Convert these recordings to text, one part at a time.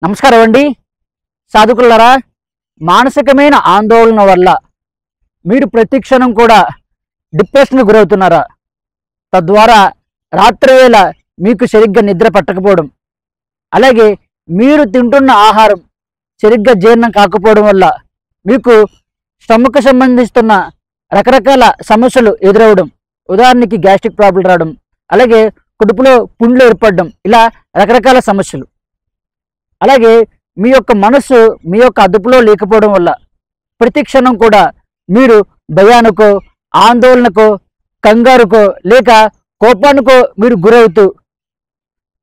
నమస్కారం అండి సాధుకులారా. మానసికమైన ఆందోళన వల్ల మీరు ప్రతి క్షణం కూడా డిప్రెషన్కి గురవుతున్నారా? తద్వారా రాత్రివేళ మీకు సరిగ్గా నిద్ర పట్టకపోవడం, అలాగే మీరు తింటున్న ఆహారం సరిగ్గా జీర్ణం కాకపోవడం వల్ల మీకు స్టమక్ సంబంధిస్తున్న రకరకాల సమస్యలు ఎదురవడం, ఉదాహరణకి గ్యాస్ట్రిక్ ప్రాబ్లం రావడం, అలాగే కడుపులో పుండ్లు ఏర్పడడం, ఇలా రకరకాల సమస్యలు. అలాగే మీ యొక్క మనస్సు మీ యొక్క అదుపులో లేకపోవడం వల్ల ప్రతి క్షణం కూడా మీరు భయానికో, ఆందోళనకో, కంగారుకో లేక కోపానికో మీరు గురవుతూ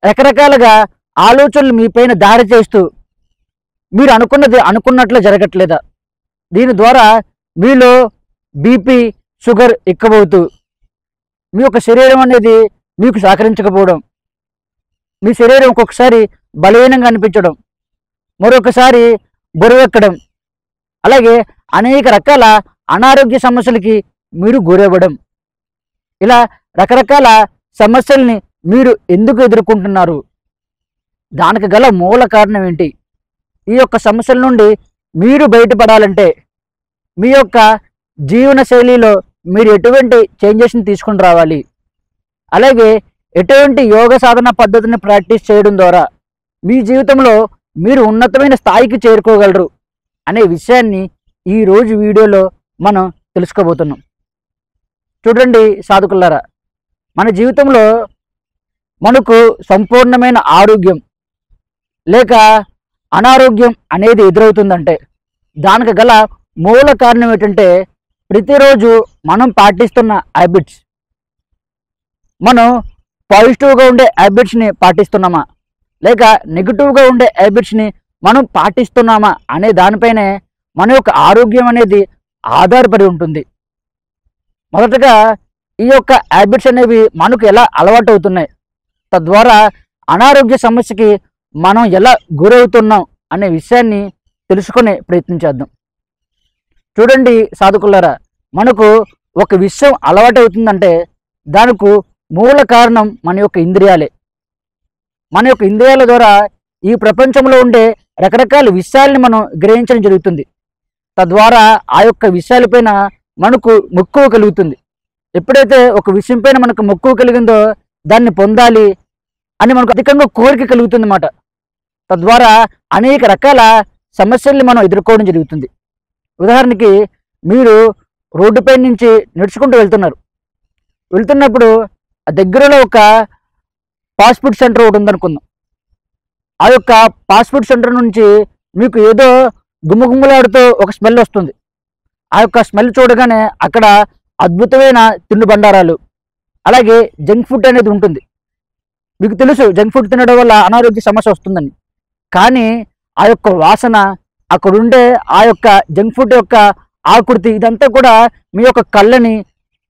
రకరకాలుగా ఆలోచనలు మీపైన దారి చేస్తూ మీరు అనుకున్నది అనుకున్నట్లు జరగట్లేదా? దీని ద్వారా మీలో బీపీ, షుగర్ ఎక్కువవుతూ మీ యొక్క శరీరం అనేది మీకు సహకరించకపోవడం, మీ శరీరం ఒక్కొక్కసారి బలహీనంగా అనిపించడం, మరొకసారి బరువెక్కడం, అలాగే అనేక రకాల అనారోగ్య సమస్యలకి మీరు గురవ్వడం, ఇలా రకరకాల సమస్యల్ని మీరు ఎందుకు ఎదుర్కొంటున్నారు? దానికి గల మూల కారణం ఏంటి? ఈ యొక్క సమస్యల నుండి మీరు బయటపడాలంటే మీ యొక్క జీవన శైలిలో మీరు ఎటువంటి చేంజెస్ని తీసుకుని రావాలి, అలాగే ఎటువంటి యోగ సాధన పద్ధతిని ప్రాక్టీస్ చేయడం ద్వారా మీ జీవితంలో మీరు ఉన్నతమైన స్థాయికి చేరుకోగలరు అనే విషయాన్ని ఈరోజు వీడియోలో మనం తెలుసుకోబోతున్నాం. చూడండి సాధకులారా, మన జీవితంలో మనకు సంపూర్ణమైన ఆరోగ్యం లేక అనారోగ్యం అనేది ఎదురవుతుందంటే దానికి గల మూల కారణం ఏంటంటే ప్రతిరోజు మనం పాటిస్తున్న హ్యాబిట్స్. మనం పాజిటివ్గా ఉండే హ్యాబిట్స్ని పాటిస్తున్నామా లేక నెగిటివ్గా ఉండే హ్యాబిట్స్ని మనం పాటిస్తున్నామా అనే దానిపైనే మన యొక్క ఆరోగ్యం అనేది ఆధారపడి ఉంటుంది. మొదటగా ఈ యొక్క హ్యాబిట్స్ అనేవి మనకు ఎలా అలవాటు అవుతున్నాయి, తద్వారా అనారోగ్య సమస్యకి మనం ఎలా గురవుతున్నాం అనే విషయాన్ని తెలుసుకునే ప్రయత్నం చేద్దాం. చూడండి సాధకులారా, మనకు ఒక విషయం అలవాటు అవుతుందంటే దానికి మూల కారణం మన యొక్క ఇంద్రియాలే. మన యొక్క ఇంద్రియాల ద్వారా ఈ ప్రపంచంలో ఉండే రకరకాల విషయాల్ని మనం గ్రహించడం జరుగుతుంది. తద్వారా ఆ యొక్క విషయాలపైన మనకు మక్కువ కలుగుతుంది. ఎప్పుడైతే ఒక విషయం పైన మనకు మక్కువ కలిగిందో దాన్ని పొందాలి అని మనకు అధికంగా కోరిక కలుగుతుంది అన్నమాట. తద్వారా అనేక రకాల సమస్యల్ని మనం ఎదుర్కోవడం జరుగుతుంది. ఉదాహరణకి మీరు రోడ్డుపై నుంచి నడుచుకుంటూ వెళ్తున్నప్పుడు ఆ దగ్గరలో ఒక ఫాస్ట్ ఫుడ్ సెంటర్ ఒకటి ఉందనుకుందాం. ఆ యొక్క ఫాస్ట్ ఫుడ్ సెంటర్ నుంచి మీకు ఏదో గుమ్మగుమ్మలాడుతూ ఒక స్మెల్ వస్తుంది. ఆ యొక్క స్మెల్ చూడగానే అక్కడ అద్భుతమైన తిండి బండారాలు, అలాగే జంక్ ఫుడ్ అనేది ఉంటుంది. మీకు తెలుసు జంక్ ఫుడ్ తినడం వల్ల అనారోగ్య సమస్య వస్తుందని. కానీ ఆ యొక్క వాసన, అక్కడుండే ఆ యొక్క జంక్ ఫుడ్ యొక్క ఆకృతి, ఇదంతా కూడా మీ యొక్క కళ్ళని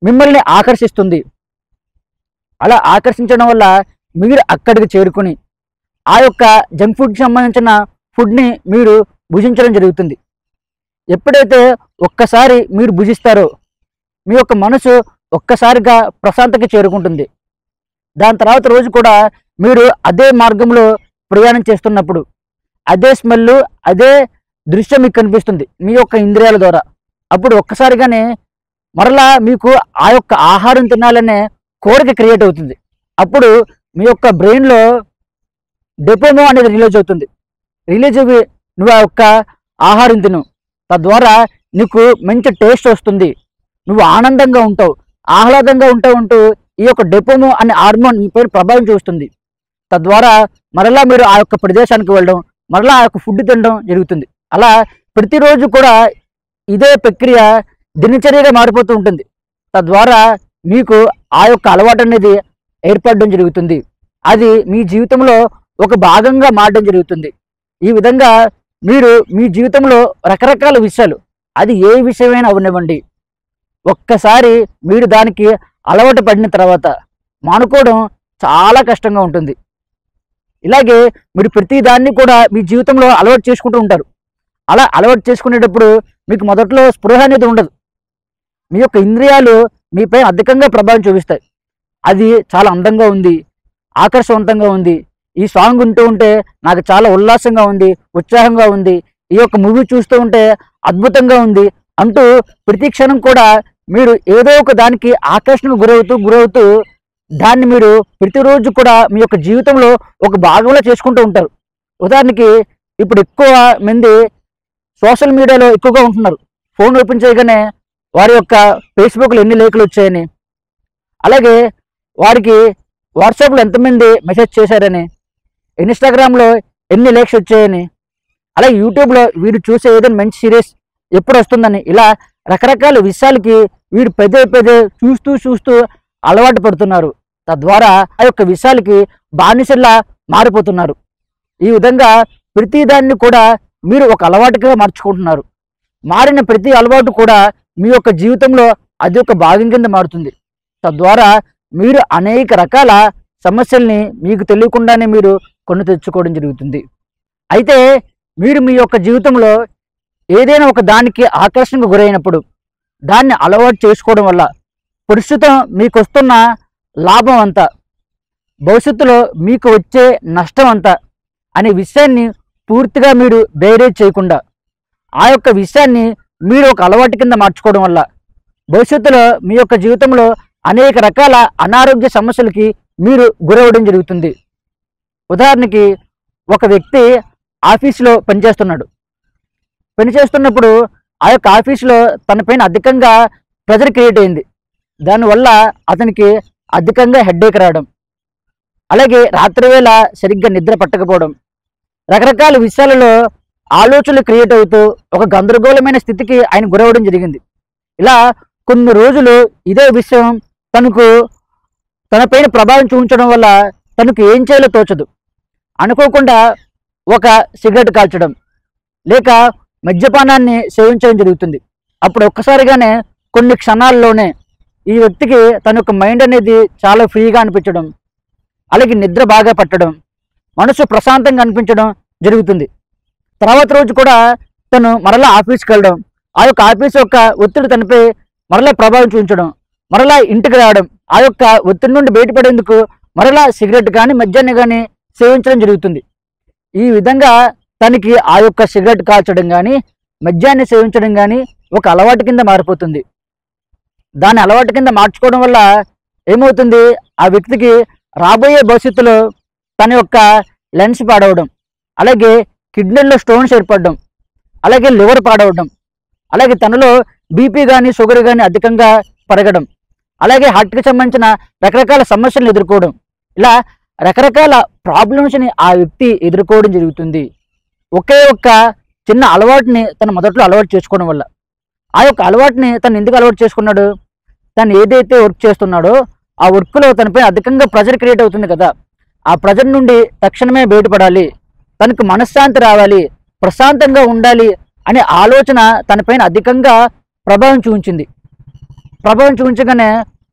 మిమ్మల్ని ఆకర్షిస్తుంది. అలా ఆకర్షించడం వల్ల మీరు అక్కడికి చేరుకుని ఆ యొక్క జంక్ ఫుడ్కి సంబంధించిన ఫుడ్ని మీరు భుజించడం జరుగుతుంది. ఎప్పుడైతే ఒక్కసారి మీరు భుజిస్తారో మీ యొక్క మనసు ఒక్కసారిగా ప్రశాంతకి చేరుకుంటుంది. దాని తర్వాత రోజు కూడా మీరు అదే మార్గంలో ప్రయాణం చేస్తున్నప్పుడు అదే స్మెల్, అదే దృశ్యం మీకు కనిపిస్తుంది మీ యొక్క ఇంద్రియాల ద్వారా. అప్పుడు ఒక్కసారిగానే మరలా మీకు ఆ యొక్క ఆహారం తినాలనే కోరిక క్రియేట్ అవుతుంది. అప్పుడు మీ యొక్క బ్రెయిన్లో డోపామైన్ అనేది రిలీజ్ అవుతుంది. రిలీజ్ అయ్యి నువ్వు ఆ యొక్క ఆహారం తిను, తద్వారా నీకు మంచి టేస్ట్ వస్తుంది, నువ్వు ఆనందంగా ఉంటావు, ఆహ్లాదంగా ఉంటూ ఈ యొక్క డోపామైన్ అనే హార్మోన్ మీ పైన ప్రభావం చూస్తుంది. తద్వారా మరలా మీరు ఆ యొక్క ప్రదేశానికి వెళ్ళడం, మరలా ఆ యొక్క ఫుడ్ తినడం జరుగుతుంది. అలా ప్రతిరోజు కూడా ఇదే ప్రక్రియ దినచర్యగా మారిపోతూ ఉంటుంది. తద్వారా మీకు ఆ యొక్క అలవాటు అనేది ఏర్పడడం జరుగుతుంది. అది మీ జీవితంలో ఒక భాగంగా మారడం జరుగుతుంది. ఈ విధంగా మీరు మీ జీవితంలో రకరకాల విషయాలు, అది ఏ విషయమైనా అవనివ్వండి, ఒక్కసారి మీరు దానికి అలవాటు పడిన తర్వాత మానుకోవడం చాలా కష్టంగా ఉంటుంది. ఇలాగే మీరు ప్రతి దాన్ని కూడా మీ జీవితంలో అలవాటు చేసుకుంటూ ఉంటారు. అలా అలవాటు చేసుకునేటప్పుడు మీకు మొదట్లో స్పృహ అనేది ఉండదు. మీ యొక్క ఇంద్రియాలు మీపై అధికంగా ప్రభావం చూపిస్తాయి. అది చాలా అందంగా ఉంది, ఆకర్షవంతంగా ఉంది, ఈ సాంగ్ వింటూ ఉంటే నాకు చాలా ఉల్లాసంగా ఉంది, ఉత్సాహంగా ఉంది, ఈ యొక్క మూవీ చూస్తూ ఉంటే అద్భుతంగా ఉంది అంటూ ప్రతి క్షణం కూడా మీరు ఏదో ఒక దానికి ఆకర్షణకు గురవుతూ దాన్ని మీరు ప్రతిరోజు కూడా మీ యొక్క జీవితంలో ఒక భాగంలో చేసుకుంటూ ఉంటారు. ఉదాహరణకి ఇప్పుడు ఎక్కువ మంది సోషల్ మీడియాలో ఎక్కువగా ఉంటున్నారు. ఫోన్ ఓపెన్ చేయగానే వారి యొక్క ఫేస్బుక్లో ఎన్ని లేఖలు వచ్చాయని, అలాగే వారికి వాట్సాప్లో ఎంతమంది మెసేజ్ చేశారని, ఇన్స్టాగ్రామ్లో ఎన్ని లేఖలు వచ్చాయని, అలాగే యూట్యూబ్లో వీడు చూసే ఏదైనా మంచి సిరీస్ ఎప్పుడు వస్తుందని, ఇలా రకరకాల విషయాలకి వీడు పదే చూస్తూ అలవాటు పడుతున్నారు. తద్వారా ఆ యొక్క విషయాలకి బానిసల్లా మారిపోతున్నారు. ఈ విధంగా ప్రతి దాన్ని కూడా మీరు ఒక అలవాటుగా మార్చుకుంటున్నారు. మారిన ప్రతి అలవాటు కూడా మీ యొక్క జీవితంలో అది ఒక భాగం కింద మారుతుంది. తద్వారా మీరు అనేక రకాల సమస్యల్ని మీకు తెలియకుండానే మీరు కొని తెచ్చుకోవడం జరుగుతుంది. అయితే మీరు మీ యొక్క జీవితంలో ఏదైనా ఒక దానికి ఆకర్షణకు గురైనప్పుడు దాన్ని అలవాటు చేసుకోవడం వల్ల ప్రస్తుతం మీకు వస్తున్న లాభం అంతా, భవిష్యత్తులో మీకు వచ్చే నష్టం అంతా అనే విషయాన్ని పూర్తిగా మీరు బేరేజ్ చేయకుండా ఆ యొక్క విషయాన్ని మీరు ఒక అలవాటు కింద మార్చుకోవడం వల్ల భవిష్యత్తులో మీ యొక్క జీవితంలో అనేక రకాల అనారోగ్య సమస్యలకి మీరు గురవడం జరుగుతుంది. ఉదాహరణకి ఒక వ్యక్తి ఆఫీసులో పనిచేస్తున్నప్పుడు ఆ యొక్క ఆఫీసులో తన పైన అధికంగా ప్రెజర్ క్రియేట్ అయింది. దానివల్ల అతనికి అధికంగా హెడ్ఏక్ రావడం, అలాగే రాత్రివేళ సరిగ్గా నిద్ర పట్టకపోవడం, రకరకాల విషయాలలో ఆలోచనలు క్రియేట్ అవుతూ ఒక గందరగోళమైన స్థితికి ఆయన గురవడం జరిగింది. ఇలా కొన్ని రోజులు ఇదే విషయం తనపైన ప్రభావం చూపించడం వల్ల తనకు ఏం చేయాలో తోచదు. అనుకోకుండా ఒక సిగరెట్ కాల్చడం లేక మద్యపానాన్ని సేవించడం జరుగుతుంది. అప్పుడు ఒక్కసారిగానే కొన్ని క్షణాల్లోనే ఈ వ్యక్తికి తన యొక్క మైండ్ అనేది చాలా ఫ్రీగా అనిపించడం, అలాగే నిద్ర బాగా పట్టడం, మనసు ప్రశాంతంగా అనిపించడం జరుగుతుంది. తర్వాత రోజు కూడా తను మరలా ఆఫీస్కి వెళ్ళడం, ఆ యొక్క ఆఫీస్ యొక్క ఒత్తిడి తనపై మరలా ప్రభావం చూపించడం, మరలా ఇంటికి రావడం, ఆ యొక్క ఒత్తిడి నుండి బయటపడేందుకు మరలా సిగరెట్ కానీ మద్యాన్ని కానీ సేవించడం జరుగుతుంది. ఈ విధంగా తనకి ఆ యొక్క సిగరెట్ కాల్చడం కానీ మద్యాన్ని సేవించడం కానీ ఒక అలవాటు కింద మారిపోతుంది. దాని అలవాటు కింద మార్చుకోవడం వల్ల ఏమవుతుంది, ఆ వ్యక్తికి రాబోయే భవిష్యత్తులో తన యొక్క లెన్స్ పాడవడం, అలాగే కిడ్నీల్లో స్టోన్స్ ఏర్పడడం, అలాగే లివర్ పాడవడం, అలాగే తనలో బీపీ కానీ షుగర్ కానీ అధికంగా పెరగడం, అలాగే హార్ట్కి సంబంధించిన రకరకాల సమస్యలను ఎదుర్కోవడం, ఇలా రకరకాల ప్రాబ్లమ్స్ని ఆ వ్యక్తి ఎదుర్కోవడం జరుగుతుంది. ఒకే ఒక్క చిన్న అలవాటుని తను మొదట్లో అలవాటు చేసుకోవడం వల్ల. ఆ యొక్క అలవాటుని తను ఎందుకు అలవాటు చేసుకున్నాడు, తను ఏదైతే వర్క్ చేస్తున్నాడో ఆ వర్క్లో తనపై అధికంగా ప్రెజర్ క్రియేట్ అవుతుంది కదా, ఆ ప్రెజర్ నుండి తక్షణమే బయటపడాలి, తనకు మనశ్శాంతి రావాలి, ప్రశాంతంగా ఉండాలి అనే ఆలోచన తనపైన అధికంగా ప్రభావం చూపించగానే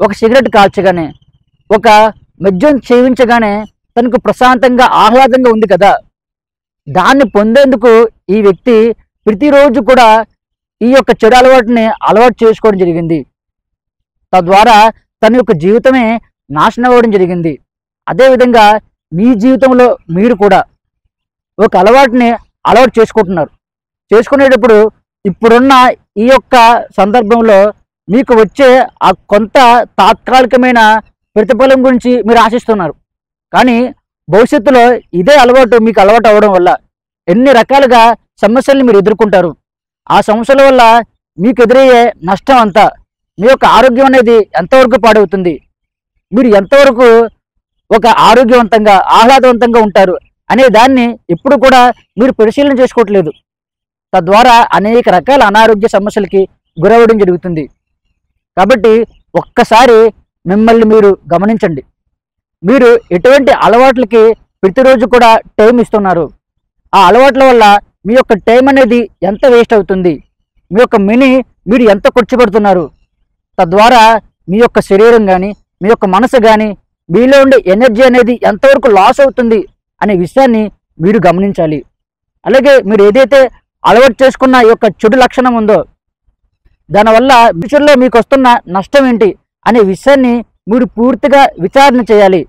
ఒక సిగరెట్ కాల్చగానే, ఒక మద్యం సేవించగానే తనకు ప్రశాంతంగా ఆహ్లాదంగా ఉంది కదా, దాన్ని పొందేందుకు ఈ వ్యక్తి ప్రతిరోజు కూడా ఈ యొక్క చెడు అలవాటుని అలవాటు చేసుకోవడం జరిగింది. తద్వారా తన యొక్క జీవితమే నాశనం అవ్వడం జరిగింది. అదేవిధంగా మీ జీవితంలో మీరు కూడా ఒక అలవాటుని అలవాటు చేసుకునేటప్పుడు ఇప్పుడున్న ఈ యొక్క సందర్భంలో మీకు వచ్చే ఆ కొంత తాత్కాలికమైన ప్రతిఫలం గురించి మీరు ఆశిస్తున్నారు. కానీ భవిష్యత్తులో ఇదే అలవాటు మీకు అలవాటు అవ్వడం వల్ల ఎన్ని రకాలుగా సమస్యల్ని మీరు ఎదుర్కొంటారు. ఆ సమస్యల వల్ల మీకు ఎదురయ్యే నష్టం అంతా, మీ యొక్క ఆరోగ్యం అనేది ఎంతవరకు పాడవుతుంది, మీరు ఎంతవరకు ఒక ఆరోగ్యవంతంగా ఆహ్లాదవంతంగా ఉంటారు అనే దాన్ని ఎప్పుడు కూడా మీరు పరిశీలన చేసుకోవట్లేదు. తద్వారా అనేక రకాల అనారోగ్య సమస్యలకి గురవడం జరుగుతుంది. కాబట్టి ఒక్కసారి మిమ్మల్ని మీరు గమనించండి. మీరు ఎటువంటి అలవాట్లకి ప్రతిరోజు కూడా టైం ఇస్తున్నారు, ఆ అలవాట్ల వల్ల మీ యొక్క టైం అనేది ఎంత వేస్ట్ అవుతుంది, మీ యొక్క మనీ మీరు ఎంత ఖర్చు పెడుతున్నారు, తద్వారా మీ యొక్క శరీరం కానీ మీ యొక్క మనసు కానీ మీలో ఉండే ఎనర్జీ అనేది ఎంతవరకు లాస్ అవుతుంది అనే విషయాన్ని మీరు గమనించాలి. అలాగే మీరు ఏదైతే అలవాటు చేసుకున్న ఈ యొక్క చెడు లక్షణం ఉందో దానివల్ల ఫ్యూచర్లో మీకు వస్తున్న నష్టం ఏంటి అనే విషయాన్ని మీరు పూర్తిగా విచారణ చేయాలి.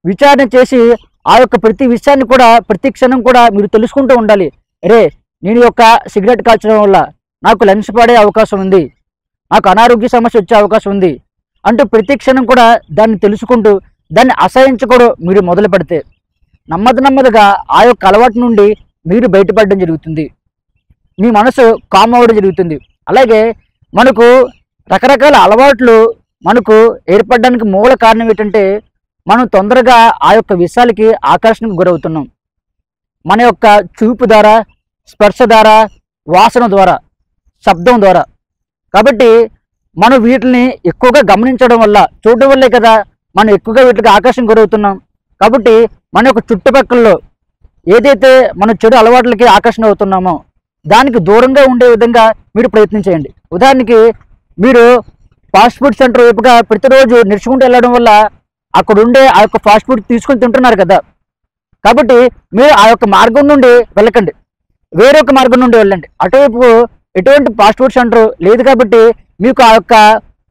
విచారణ చేసి ఆ యొక్క ప్రతి విషయాన్ని కూడా ప్రతి క్షణం కూడా మీరు తెలుసుకుంటూ ఉండాలి. అరే, నేను ఈ యొక్క సిగరెట్ కాల్చడం వల్ల నాకు లంగ్స్ పడే అవకాశం ఉంది, నాకు అనారోగ్య సమస్య వచ్చే అవకాశం ఉంది అంటూ ప్రతి క్షణం కూడా దాన్ని తెలుసుకుంటూ దాన్ని అసహించుకోవడం మీరు మొదలు పెడితే నెమ్మదిగా ఆ యొక్క అలవాటు నుండి మీరు బయటపడడం జరుగుతుంది. మీ మనసు కామ్ అవ్వడం జరుగుతుంది. అలాగే మనకు రకరకాల అలవాట్లు మనకు ఏర్పడడానికి మూల కారణం ఏంటంటే మనం తొందరగా ఆ యొక్క విషయాలకి ఆకర్షణకు గురవుతున్నాం. మన యొక్క చూపు ద్వారా, స్పర్శ ద్వారా, వాసన ద్వారా, శబ్దం ద్వారా. కాబట్టి మనం వీటిని ఎక్కువగా గమనించడం వల్ల, చూడడం వల్లే కదా మనం ఎక్కువగా వీటికి ఆకర్షణ గురవుతున్నాం. కాబట్టి మన యొక్క చుట్టుపక్కలలో ఏదైతే మన చెడు అలవాట్లకి ఆకర్షణ అవుతున్నామో దానికి దూరంగా ఉండే విధంగా మీరు ప్రయత్నం చేయండి. ఉదాహరణకి మీరు ఫాస్ట్ ఫుడ్ సెంటర్ వైపుగా ప్రతిరోజు నడుచుకుంటూ వెళ్ళడం వల్ల అక్కడ ఉండే ఆ యొక్క ఫాస్ట్ ఫుడ్ తీసుకొని తింటున్నారు కదా. కాబట్టి మీరు ఆ యొక్క మార్గం నుండి వెళ్ళకండి, వేరొక మార్గం నుండి వెళ్ళండి. అటువైపు ఎటువంటి ఫాస్ట్ ఫుడ్ సెంటర్ లేదు కాబట్టి మీకు ఆ యొక్క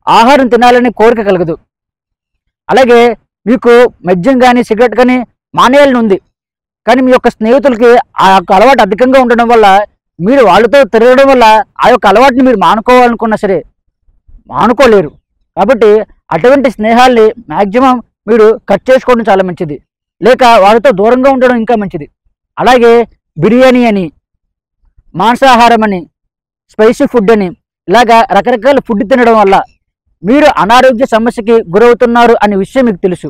ఆహారం తినాలనే కోరిక కలగదు. అలాగే మీకు మద్యం కానీ సిగరెట్ కానీ మానేయాలని ఉంది, కానీ మీ యొక్క స్నేహితులకి ఆ యొక్క అలవాటు అధికంగా ఉండడం వల్ల మీరు వాళ్ళతో తిరగడం వల్ల ఆ యొక్క అలవాటుని మీరు మానుకోవాలనుకున్నా సరే మానుకోలేరు. కాబట్టి అటువంటి స్నేహాల్ని మ్యాక్సిమం మీరు కట్ చేసుకోవడం చాలా మంచిది, లేక వాళ్ళతో దూరంగా ఉండడం ఇంకా మంచిది. అలాగే బిర్యానీ అని, మాంసాహారం అని, స్పైసీ ఫుడ్ అని ఇలాగా రకరకాల ఫుడ్ తినడం వల్ల మీరు అనారోగ్య సమస్యకి గురవుతున్నారు అనే విషయం మీకు తెలుసు.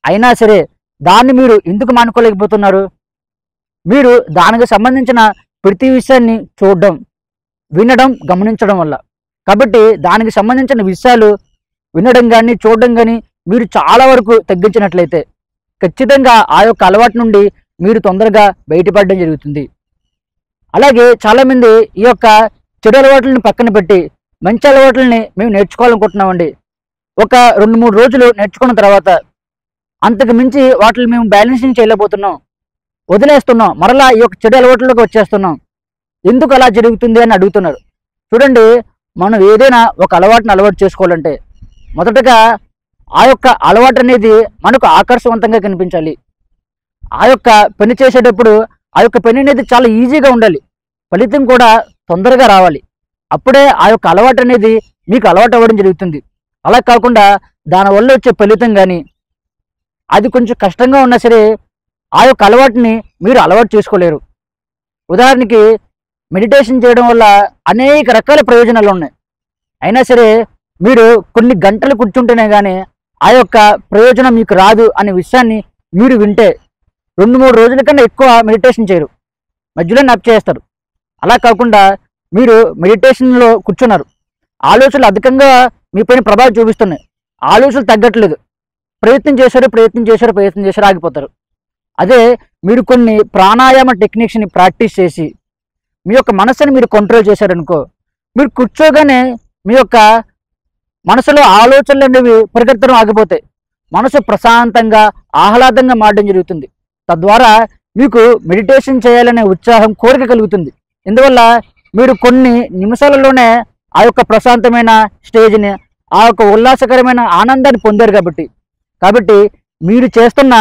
అయినా సరే దాన్ని మీరు ఎందుకు మానుకోలేకపోతున్నారు? మీరు దానికి సంబంధించిన ప్రతి విషయాన్ని చూడడం, వినడం, గమనించడం వల్ల. కాబట్టి దానికి సంబంధించిన విషయాలు వినడం కానీ చూడడం కానీ మీరు చాలా వరకు తగ్గించినట్లయితే ఖచ్చితంగా ఆ యొక్క అలవాటు నుండి మీరు తొందరగా బయటపడడం జరుగుతుంది. అలాగే చాలామంది ఈ యొక్క చెడు అలవాట్లను పక్కన పెట్టి మంచి అలవాట్లని మేము నేర్చుకోవాలనుకుంటున్నామండి. ఒక 2-3 రోజులు నేర్చుకున్న తర్వాత అంతకు మించి వాటిని మేము బ్యాలెన్సింగ్ చేయలేకపోతున్నాం, వదిలేస్తున్నాం, మరలా ఈ యొక్క చెడు అలవాట్లలోకి వచ్చేస్తున్నాం. ఎందుకు అలా జరుగుతుంది అని అడుగుతున్నారు. చూడండి, మనం ఏదైనా ఒక అలవాటు చేసుకోవాలంటే మొదటగా ఆ యొక్క అలవాటు అనేది మనకు ఆకర్షవంతంగా కనిపించాలి. ఆ యొక్క పని చేసేటప్పుడు ఆ యొక్క పని అనేది చాలా ఈజీగా ఉండాలి, ఫలితం కూడా తొందరగా రావాలి. అప్పుడే ఆ యొక్క అలవాటు అనేది మీకు అలవాటు అవ్వడం జరుగుతుంది. అలా కాకుండా దానివల్ల వచ్చే ఫలితం కానీ అది కొంచెం కష్టంగా ఉన్నా సరే ఆ యొక్క అలవాటుని మీరు అలవాటు చేసుకోలేరు. ఉదాహరణకి మెడిటేషన్ చేయడం వల్ల అనేక రకాల ప్రయోజనాలు ఉన్నాయి. అయినా సరే మీరు కొన్ని గంటలు కూర్చుంటేనే కానీ ఆ యొక్క ప్రయోజనం మీకు రాదు అనే విషయాన్ని మీరు వింటే 2-3 రోజుల కన్నా ఎక్కువ మెడిటేషన్ చేయరు, మధ్యలో నప్ చేస్తారు. అలా కాకుండా మీరు మెడిటేషన్లో కూర్చున్నారు, ఆలోచనలు అధికంగా మీ పైన ప్రభావం చూపిస్తున్నాయి, ఆలోచనలు తగ్గట్లేదు, ప్రయత్నం చేశారు ఆగిపోతారు. అదే మీరు కొన్ని ప్రాణాయామ టెక్నిక్స్ని ప్రాక్టీస్ చేసి మీ యొక్క మనసుని మీరు కంట్రోల్ చేశారనుకో, మీరు కూర్చోగానే మీ యొక్క మనసులో ఆలోచనలు అనేవి పరిగెత్తడం ఆగిపోతాయి, మనసు ప్రశాంతంగా ఆహ్లాదంగా మారడం జరుగుతుంది. తద్వారా మీకు మెడిటేషన్ చేయాలనే ఉత్సాహం, కోరిక కలుగుతుంది. ఇందువల్ల మీరు కొన్ని నిమిషాలలోనే ఆ యొక్క ప్రశాంతమైన స్టేజ్ని, ఆ యొక్క ఉల్లాసకరమైన ఆనందాన్ని పొందారు. కాబట్టి మీరు చేస్తున్న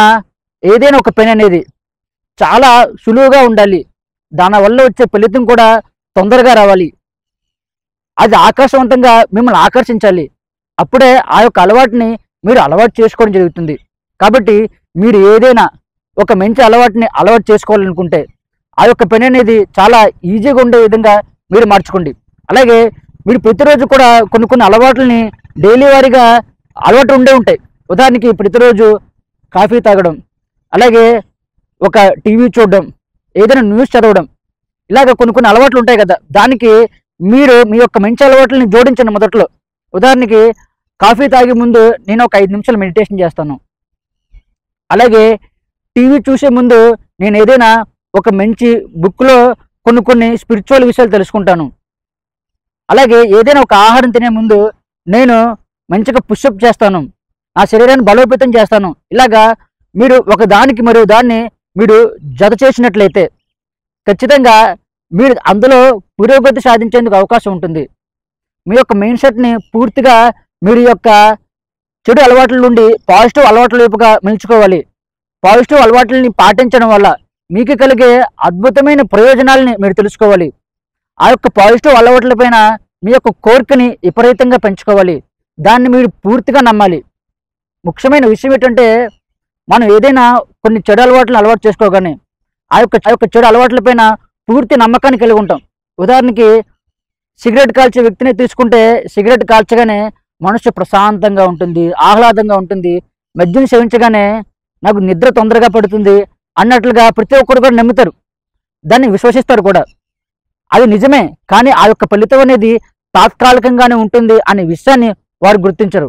ఏదైనా ఒక పని అనేది చాలా సులువుగా ఉండాలి, దానివల్ల వచ్చే ఫలితం కూడా తొందరగా రావాలి, అది ఆకర్షవంతంగా మిమ్మల్ని ఆకర్షించాలి. అప్పుడే ఆ యొక్క అలవాటుని మీరు అలవాటు చేసుకోవడం జరుగుతుంది. కాబట్టి మీరు ఏదైనా ఒక మంచి అలవాటుని అలవాటు చేసుకోవాలనుకుంటే ఆ యొక్క పని అనేది చాలా ఈజీగా ఉండే విధంగా మీరు మార్చుకోండి. అలాగే మీరు ప్రతిరోజు కూడా కొన్ని అలవాట్లని డైలీ వారీగా అలవాటు ఉంటాయి. ఉదాహరణకి ప్రతిరోజు కాఫీ తాగడం, అలాగే ఒక టీవీ చూడడం, ఏదైనా న్యూస్ చదవడం, ఇలాగ కొన్ని అలవాట్లు ఉంటాయి కదా. దానికి మీరు మీ యొక్క మంచి అలవాట్లని జోడించండి మొదట్లో. ఉదాహరణకి కాఫీ తాగే ముందు నేను ఒక 5 నిమిషాలు మెడిటేషన్ చేస్తాను, అలాగే టీవీ చూసే ముందు నేను ఏదైనా ఒక మంచి బుక్లో కొన్ని స్పిరిచువల్ విషయాలు తెలుసుకుంటాను, అలాగే ఏదైనా ఒక ఆహారం తినే ముందు నేను మంచిగా పుషప్ చేస్తాను, నా శరీరాన్ని బలోపేతం చేస్తాను. ఇలాగా మీరు ఒక దానికి మరో దాన్ని మీరు జత చేసినట్లయితే ఖచ్చితంగా మీరు అందులో పురోగతి సాధించేందుకు అవకాశం ఉంటుంది. మీ యొక్క మైండ్ సెట్ని పూర్తిగా మీరు యొక్క చెడు అలవాట్ల నుండి పాజిటివ్ అలవాట్ల వైపుగా మలుచుకోవాలి. పాజిటివ్ అలవాట్లని పాటించడం వల్ల మీకు కలిగే అద్భుతమైన ప్రయోజనాలని మీరు తెలుసుకోవాలి. ఆ యొక్క పాజిటివ్ అలవాట్లపైన మీ యొక్క కోరికని విపరీతంగా పెంచుకోవాలి. దాన్ని మీరు పూర్తిగా నమ్మాలి. ముఖ్యమైన విషయం ఏంటంటే, మనం ఏదైనా కొన్ని చెడు అలవాట్లను అలవాటు చేసుకోగానే ఆ యొక్క చెడు అలవాట్లపైన పూర్తి నమ్మకాన్ని కలిగి ఉంటాం. ఉదాహరణకి సిగరెట్ కాల్చే వ్యక్తిని తీసుకుంటే, సిగరెట్ కాల్చగానే మనసు ప్రశాంతంగా ఉంటుంది, ఆహ్లాదంగా ఉంటుంది. మద్యం సేవించగానే నాకు నిద్ర తొందరగా పడుతుంది అన్నట్లుగా ప్రతి ఒక్కరు కూడా నమ్ముతారు, దాన్ని విశ్వసిస్తారు కూడా. అది నిజమే, కానీ ఆ యొక్క ఫలితం అనేది తాత్కాలికంగానే ఉంటుంది అనే విషయాన్ని వారు గుర్తించరు.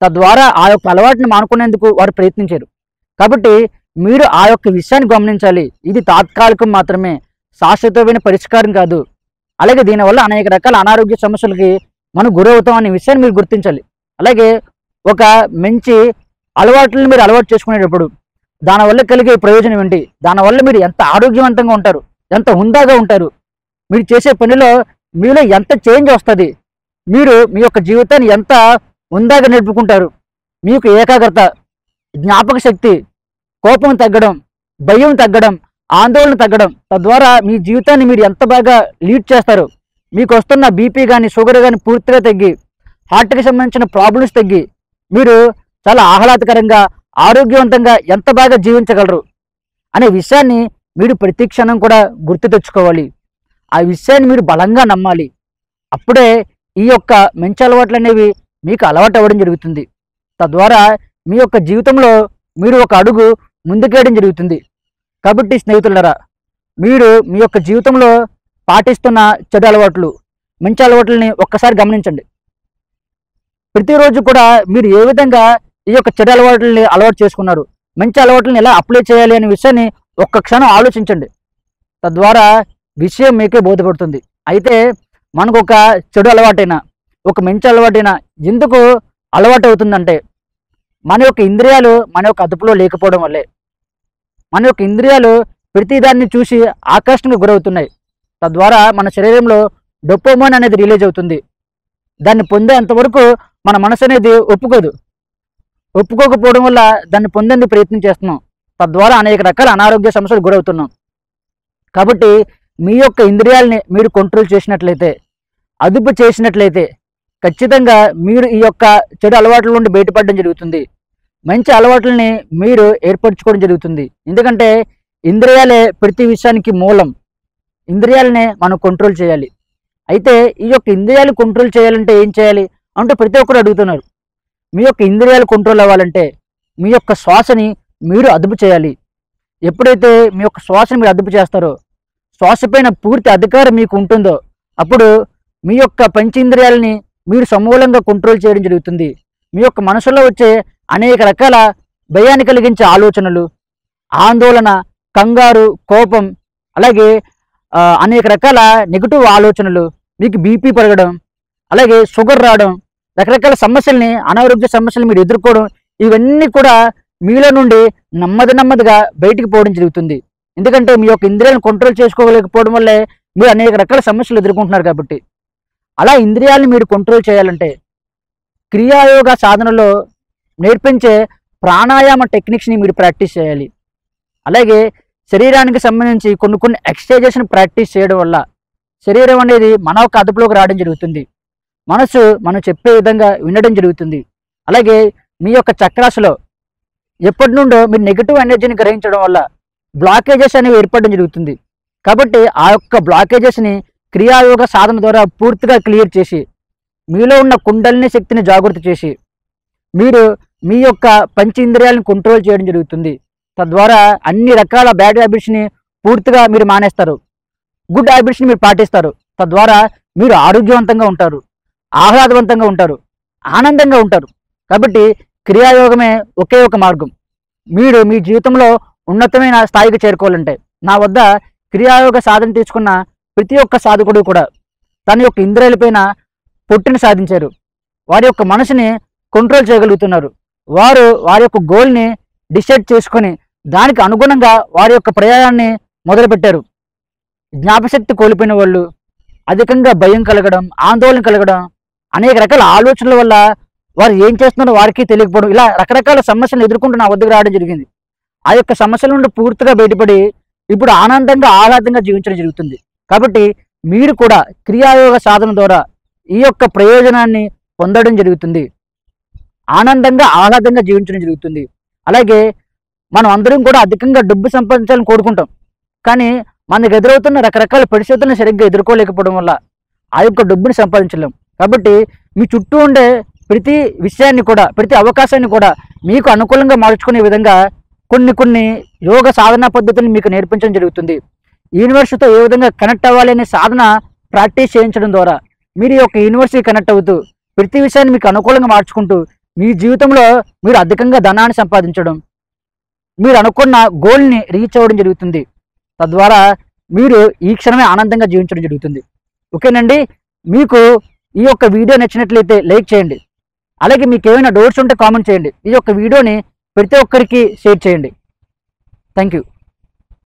తద్వారా ఆ యొక్క అలవాటుని మానుకునేందుకు వారు ప్రయత్నించారు. కాబట్టి మీరు ఆ యొక్క విషయాన్ని గమనించాలి. ఇది తాత్కాలికం మాత్రమే, శాశ్వతమైన పరిష్కారం కాదు. అలాగే దీనివల్ల అనేక రకాల అనారోగ్య సమస్యలకి మనం గురవుతాం అనే విషయాన్ని మీరు గుర్తించాలి. అలాగే ఒక మంచి అలవాట్లను మీరు అలవాటు చేసుకునేటప్పుడు దానివల్ల కలిగే ప్రయోజనం ఏంటి, దానివల్ల మీరు ఎంత ఆరోగ్యవంతంగా ఉంటారు, ఎంత హుందాగా ఉంటారు, మీరు చేసే పనిలో మీలో ఎంత చేంజ్ వస్తుంది, మీరు మీ యొక్క జీవితాన్ని ఎంత హుందాగా నడుపుకుంటారు, మీకు ఏకాగ్రత, జ్ఞాపక శక్తి, కోపం తగ్గడం, భయం తగ్గడం, ఆందోళన తగ్గడం, తద్వారా మీ జీవితాన్ని మీరు ఎంత బాగా లీడ్ చేస్తారు. మీకు వస్తున్న బీపీ కానీ షుగర్ కానీ పూర్తిగా తగ్గి, హార్ట్కి సంబంధించిన ప్రాబ్లమ్స్ తగ్గి, మీరు చాలా ఆహ్లాదకరంగా ఆరోగ్యవంతంగా ఎంత బాగా జీవించగలరు అనే విషయాన్ని మీరు ప్రతి క్షణం కూడా గుర్తు తెచ్చుకోవాలి. ఆ విషయాన్ని మీరు బలంగా నమ్మాలి. అప్పుడే ఈ యొక్క మంచి అలవాట్లు అనేవి మీకు అలవాటు అవ్వడం జరుగుతుంది. తద్వారా మీ యొక్క జీవితంలో మీరు ఒక అడుగు ముందుకేయడం జరుగుతుంది. కాబట్టి స్నేహితులారా, మీరు మీ యొక్క జీవితంలో పాటిస్తున్న చెడు అలవాట్లు, మంచి అలవాట్లని ఒక్కసారి గమనించండి. ప్రతిరోజు కూడా మీరు ఏ విధంగా ఈ యొక్క చెడు అలవాట్లని అలవాటు చేసుకున్నారు, మంచి అలవాట్లను ఎలా అప్లై చేయాలి అనే విషయాన్ని ఒక్క క్షణం ఆలోచించండి. తద్వారా విషయం మీకే బోధపడుతుంది. అయితే మనకు ఒక చెడు అలవాటైనా ఒక మంచి అలవాటైనా ఎందుకు అలవాటు అవుతుందంటే, మన యొక్క ఇంద్రియాలు మన యొక్క అదుపులో లేకపోవడం వల్లే. మన యొక్క ఇంద్రియాలు ప్రతిదాన్ని చూసి ఆకర్షణకు గురవుతున్నాయి. తద్వారా మన శరీరంలో డోపామైన్ అనేది రిలీజ్ అవుతుంది. దాన్ని పొందేంతవరకు మన మనసు అనేది ఒప్పుకోకపోవడం వల్ల దాన్ని పొందేందుకు ప్రయత్నం చేస్తున్నాం. తద్వారా అనేక రకాల అనారోగ్య సమస్యలు గురవుతున్నాం. కాబట్టి మీ యొక్క ఇంద్రియాలని మీరు కంట్రోల్ చేసినట్లయితే, అదుపు చేసినట్లయితే ఖచ్చితంగా మీరు ఈ యొక్క చెడు అలవాట్ల నుండి బయటపడడం జరుగుతుంది. మంచి అలవాట్లని మీరు ఏర్పరచుకోవడం జరుగుతుంది. ఎందుకంటే ఇంద్రియాలే ప్రతి విషయానికి మూలం. ఇంద్రియాలనే మనం కంట్రోల్ చేయాలి. అయితే ఈ యొక్క ఇంద్రియాలు కంట్రోల్ చేయాలంటే ఏం చేయాలి అంటే ప్రతి ఒక్కరు అడుగుతున్నారు. మీ యొక్క ఇంద్రియాలు కంట్రోల్ అవ్వాలంటే మీ యొక్క శ్వాసని మీరు అదుపు చేయాలి. ఎప్పుడైతే మీ యొక్క శ్వాసని మీరు అదుపు చేస్తారో, శ్వాస పైన పూర్తి అధికారం మీకు ఉంటుందో, అప్పుడు మీ యొక్క పంచేంద్రియాలని మీరు సమూలంగా కంట్రోల్ చేయడం జరుగుతుంది. మీ యొక్క మనసులో వచ్చే అనేక రకాల భయాన్ని కలిగించే ఆలోచనలు, ఆందోళన, కంగారు, కోపం, అలాగే అనేక రకాల నెగిటివ్ ఆలోచనలు, మీకు బీపీ పెరగడం, అలాగే షుగర్ రావడం, రకరకాల సమస్యల్ని, అనారోగ్య సమస్యలు మీరు ఎదుర్కోవడం, ఇవన్నీ కూడా మీలో నుండి నెమ్మదిగా బయటికి పోవడం జరుగుతుంది. ఎందుకంటే మీ యొక్క ఇంద్రియాలను కంట్రోల్ చేసుకోలేకపోవడం వల్లే మీరు అనేక రకాల సమస్యలు ఎదుర్కొంటున్నారు. కాబట్టి అలా ఇంద్రియాలను మీరు కంట్రోల్ చేయాలంటే క్రియాయోగ సాధనలో నేర్పించే ప్రాణాయామ టెక్నిక్స్ని మీరు ప్రాక్టీస్ చేయాలి. అలాగే శరీరానికి సంబంధించి కొన్ని ఎక్సర్సైజెస్ని ప్రాక్టీస్ చేయడం వల్ల శరీరం అనేది మన యొక్క అదుపులోకి రావడం జరుగుతుంది. మనసు మనం చెప్పే విధంగా వినడం జరుగుతుంది. అలాగే మీ యొక్క చక్రాస్లో ఎప్పటి నుండో మీరు నెగిటివ్ ఎనర్జీని గ్రహించడం వల్ల బ్లాకేజెస్ అనేవి ఏర్పడడం జరుగుతుంది. కాబట్టి ఆ యొక్క బ్లాకేజెస్ని క్రియాయోగ సాధన ద్వారా పూర్తిగా క్లియర్ చేసి మీలో ఉన్న కుండలిని శక్తిని జాగృతి చేసి మీరు మీ యొక్క పంచేంద్రియాలను కంట్రోల్ చేయడం జరుగుతుంది. తద్వారా అన్ని రకాల బ్యాడ్ హ్యాబిట్స్ని పూర్తిగా మీరు మానేస్తారు, గుడ్ హ్యాబిట్స్ని మీరు పాటిస్తారు. తద్వారా మీరు ఆరోగ్యవంతంగా ఉంటారు, ఆహ్లాదవంతంగా ఉంటారు, ఆనందంగా ఉంటారు. కాబట్టి క్రియాయోగమే ఒకే ఒక మార్గం. మీరు మీ జీవితంలో ఉన్నతమైన స్థాయికి చేరుకోవాలంటే నా వద్ద క్రియాయోగ సాధన తీసుకున్న ప్రతి ఒక్క సాధకుడు కూడా తన యొక్క ఇంద్రియాలపైన పొట్టుని సాధించారు. వారి యొక్క మనసుని కంట్రోల్ చేయగలుగుతున్నారు. వారి యొక్క గోల్ని డిసైడ్ చేసుకొని దానికి అనుగుణంగా వారి యొక్క ప్రయాణాన్ని మొదలుపెట్టారు. జ్ఞాపశక్తి కోల్పోయిన వాళ్ళు, అధికంగా భయం కలగడం, ఆందోళన కలగడం, అనేక రకాల ఆలోచనల వల్ల వారు ఏం చేస్తున్నారో వారికి తెలియకపోవడం, ఇలా రకరకాల సమస్యలు ఎదుర్కొంటూ నా వద్దకు రావడం జరిగింది. ఆ యొక్క సమస్యల నుండి పూర్తిగా బయటపడి ఇప్పుడు ఆనందంగా ఆహ్లాదంగా జీవించడం జరుగుతుంది. కాబట్టి మీరు కూడా క్రియాయోగ సాధన ద్వారా ఈ యొక్క ప్రయోజనాన్ని పొందడం జరుగుతుంది. ఆనందంగా ఆహ్లాదంగా జీవించడం జరుగుతుంది. అలాగే మనం అందరం కూడా అధికంగా డబ్బు సంపాదించాలని కోరుకుంటాం. కానీ మనకు ఎదురవుతున్న రకరకాల పరిస్థితులను సరిగ్గా ఎదుర్కోలేకపోవడం వల్ల ఆ యొక్క డబ్బుని సంపాదించలేం. కాబట్టి మీ చుట్టూ ఉండే ప్రతి విషయాన్ని కూడా, ప్రతి అవకాశాన్ని కూడా మీకు అనుకూలంగా మార్చుకునే విధంగా కొన్ని యోగ సాధనా పద్ధతులను మీకు నేర్పించడం జరుగుతుంది. యూనివర్స్తో ఏ విధంగా కనెక్ట్ అవ్వాలి అనే సాధన ప్రాక్టీస్ చేయించడం ద్వారా మీరు ఈ యొక్క యూనివర్స్కి కనెక్ట్ అవుతూ ప్రతి విషయాన్ని మీకు అనుకూలంగా మార్చుకుంటూ మీ జీవితంలో మీరు అధికంగా ధనాన్ని సంపాదించడం, మీరు అనుకున్న గోల్ని రీచ్ అవ్వడం జరుగుతుంది. తద్వారా మీరు ఈ క్షణమే ఆనందంగా జీవించడం జరుగుతుంది. ఓకేనండి. మీకు ఈ యొక్క వీడియో నచ్చినట్లయితే లైక్ చేయండి. అలాగే మీకు ఏమైనా డౌట్స్ ఉంటే కామెంట్ చేయండి. ఈ యొక్క వీడియోని ప్రతి ఒక్కరికి షేర్ చేయండి. Thank you.